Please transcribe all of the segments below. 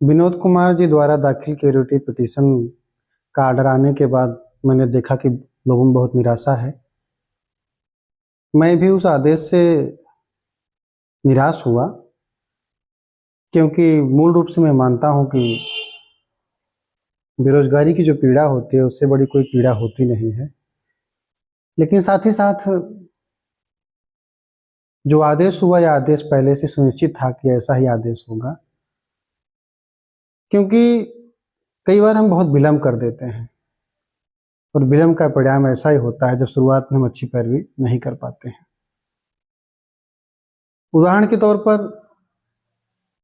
विनोद कुमार जी द्वारा दाखिल curative petition का आर्डर आने के बाद मैंने देखा कि लोगों में बहुत निराशा है। मैं भी उस आदेश से निराश हुआ, क्योंकि मूल रूप से मैं मानता हूं कि बेरोजगारी की जो पीड़ा होती है उससे बड़ी कोई पीड़ा होती नहीं है। लेकिन साथ ही साथ जो आदेश हुआ, यह आदेश पहले से सुनिश्चित था कि ऐसा ही आदेश होगा, क्योंकि कई बार हम बहुत विलम्ब कर देते हैं और विलम्ब का परिणाम ऐसा ही होता है जब शुरुआत में हम अच्छी पैरवी नहीं कर पाते हैं। उदाहरण के तौर पर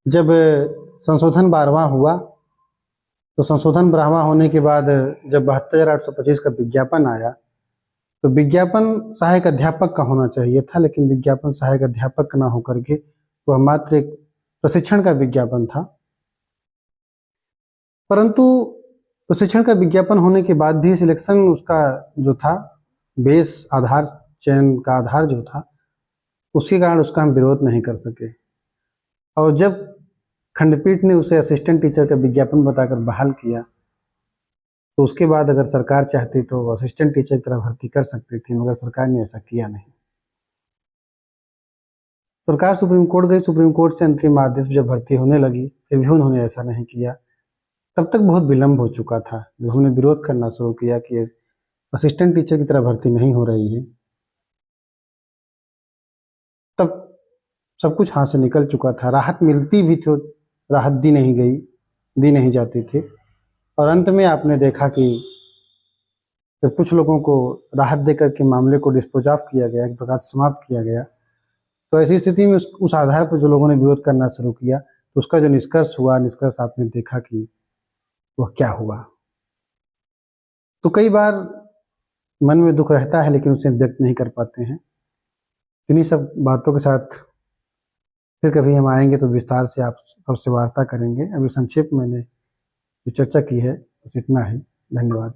जब संशोधन 12वां हुआ, तो संशोधन 12वां होने के बाद जब 72,825 का विज्ञापन आया, तो विज्ञापन सहायक अध्यापक का होना चाहिए था, लेकिन विज्ञापन सहायक अध्यापक का ना होकर के वह मात्र एक प्रशिक्षण का विज्ञापन था। परंतु प्रशिक्षण का विज्ञापन होने के बाद भी सिलेक्शन उसका जो था, बेस आधार, चयन का आधार जो था, उसके कारण उसका हम विरोध नहीं कर सके। और जब खंडपीठ ने उसे असिस्टेंट टीचर का विज्ञापन बताकर बहाल किया, तो उसके बाद अगर सरकार चाहती तो असिस्टेंट टीचर की तरह भर्ती कर सकती थी, मगर सरकार ने ऐसा किया नहीं। सरकार सुप्रीम कोर्ट गई, सुप्रीम कोर्ट से अंतरिम आदेश जब भर्ती होने लगी, फिर भी उन्होंने ऐसा नहीं किया। तब तक बहुत विलम्ब हो चुका था। जब हमने विरोध करना शुरू किया कि असिस्टेंट टीचर की तरह भर्ती नहीं हो रही है, तब सब कुछ हाथ से निकल चुका था। राहत मिलती भी तो राहत दी नहीं जाती थी। और अंत में आपने देखा कि जब कुछ लोगों को राहत देकर के मामले को डिस्पोज ऑफ किया गया, एक प्रकार से समाप्त किया गया, तो ऐसी स्थिति में उस आधार पर जो लोगों ने विरोध करना शुरू किया, तो उसका जो निष्कर्ष हुआ, निष्कर्ष आपने देखा कि वह क्या हुआ। तो कई बार मन में दुख रहता है, लेकिन उसे व्यक्त नहीं कर पाते हैं। इन्हीं सब बातों के साथ फिर कभी हम आएंगे तो विस्तार से आप सबसे वार्ता करेंगे। अभी संक्षेप मैंने जो चर्चा की है बस इतना ही। धन्यवाद।